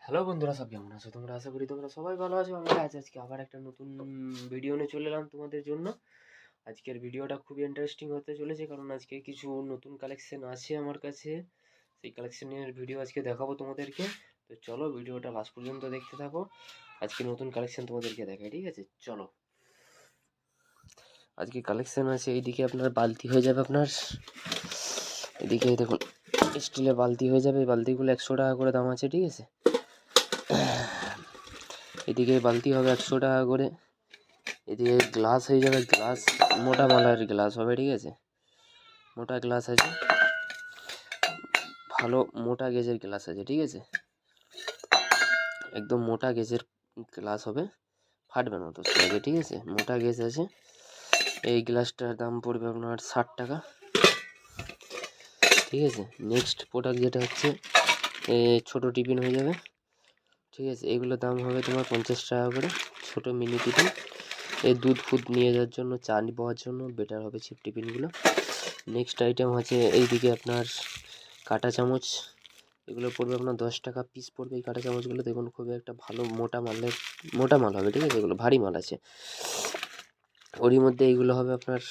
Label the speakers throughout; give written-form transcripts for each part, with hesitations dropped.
Speaker 1: Hello বন্ধুরা, সব কেমন আছো তোমরা? আশা করি তোমরা সবাই ভালো আছো। আমি আজকে আবার একটা নতুন ভিডিও নিয়ে চলে এলাম তোমাদের জন্য। আজকের ভিডিওটা খুবই ইন্টারেস্টিং হতে চলেছে, কারণ আজকে কিছু নতুন কালেকশন আছে আমার কাছে। সেই কালেকশনের ভিডিও আজকে দেখাবো তোমাদেরকে। তো চলো ভিডিওটা লাস্ট পর্যন্ত দেখতে থাকো। আজকে নতুন কালেকশন তোমাদেরকে দেখাই, ঠিক আছে? চলো, আজকে কালেকশন আছে। এইদিকে আপনার বালতি হয়ে যাবে, আপনার এদিকে দেখুন স্টিলের বালতি হয়ে যাবে। এই বালতিগুলো 100 টাকা করে দাম আছে, ঠিক আছে? এদিকে বালতি হবে 100 টাকা করে। এদিকে গ্লাস হয়ে যাবে, গ্লাস মোটা মালার গ্লাস হবে, ঠিক আছে? মোটা গ্লাস আছে, ভালো মোটা গেজের গ্লাস আছে, ঠিক আছে? একদম মোটা গেজের গ্লাস হবে, ফাটবে না তো সহজে, ঠিক আছে? মোটা গেজ আছে। এই গ্লাসটার দাম পড়বে আপনার 60 টাকা, ঠিক আছে? নেক্সট প্রোডাক্ট যেটা হচ্ছে ছোট টিফিন হয়ে যাবে, ঠিক আছে? এগুলোর দাম হবে তোমার 50 টাকা করে, ছোট মিনি টিফিন। এই দুধ ফুদ নিয়ে যাওয়ার জন্য, চা পাওয়ার জন্য বেটার হবে চিপ টিফিনগুলো। নেক্সট আইটেম আছে এইদিকে আপনার কাঁটা চামচ। এগুলো পড়বে আপনার 10 টাকা পিস পড়বে। এই কাঁটা চামচগুলো দেখুন খুবই একটা ভালো মোটা মাল হবে, ঠিক আছে? এগুলো ভারী মাল আছে। ওরই মধ্যে এইগুলো হবে আপনার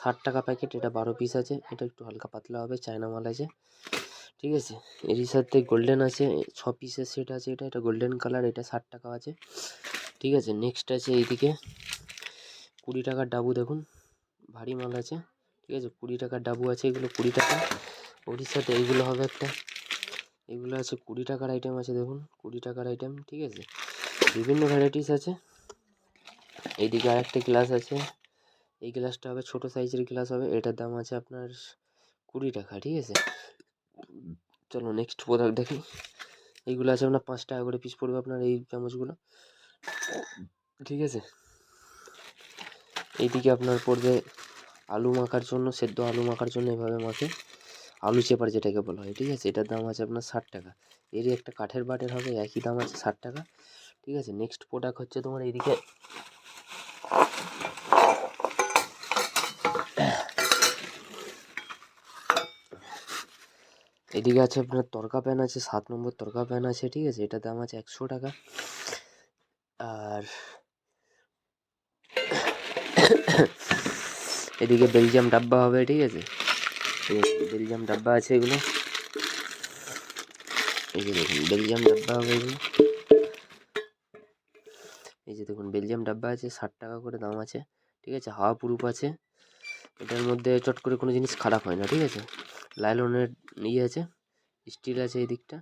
Speaker 1: 60 টাকা প্যাকেট। এটা 12 পিস আছে, এটা একটু হালকা পাতলা হবে, চায়না মাল আছে, ঠিক আছে? এরই সাথে গোল্ডেন আছে, 6 পিসের সেট আছে। এটা গোল্ডেন কালার, এটা 60 টাকা আছে, ঠিক আছে? নেক্সট আছে এইদিকে 20 টাকার ডাবু, দেখুন ভারী মাল আছে, ঠিক আছে? 20 টাকার ডাবু আছে, এগুলো 20 টাকা। ওরই সাথে এইগুলো হবে একটা, এগুলো আছে 20 টাকার আইটেম আছে, দেখুন 20 টাকার আইটেম, ঠিক আছে? বিভিন্ন ভ্যারাইটিস আছে। এইদিকে আরেকটা গ্লাস আছে, এই গ্লাসটা হবে ছোট সাইজের গ্লাস হবে, এটার দাম আছে আপনার 20 টাকা, ঠিক আছে? চলো নেক্সট প্রোডাক্ট দেখি। এইগুলো আছে আপনার 5 টাকা করে পিস পড়বে আপনার এই চামচগুলো, ঠিক আছে? এইদিকে আপনার পড়বে আলু মাখার জন্য, সেদ্ধ আলু মাখার জন্য এভাবে মাখে, আলু চেপার যেটাকে বলা হয়, ঠিক আছে? এটার দাম আছে আপনার 60 টাকা। এরই একটা কাঠের বাটের হবে, একই দাম আছে 60 টাকা, ঠিক আছে? নেক্সট প্রোডাক্ট হচ্ছে তোমার এইদিকে এদিকে আছে আপনার তরকা প্যান আছে, 7 নম্বর তরকা প্যান আছে, ঠিক আছে? এটার দাম আছে 100 টাকা। আর এদিকে বেলজিয়াম ডাব্বা হবে, ঠিক আছে? বেলজিয়াম ডাব্বা আছে এগুলো, এই যে দেখুন বেলজিয়াম ডাব্বা হবে এগুলো, এই যে দেখুন বেলজিয়াম ডাব্বা আছে, 60 টাকা করে দাম আছে, ঠিক আছে? হাওয়া প্রুফ আছে, এটার মধ্যে চট করে কোনো জিনিস খারাপ হয় না, ঠিক আছে? লাইলনের ইয়ে আছে, স্টিল আছে এই দিকটা,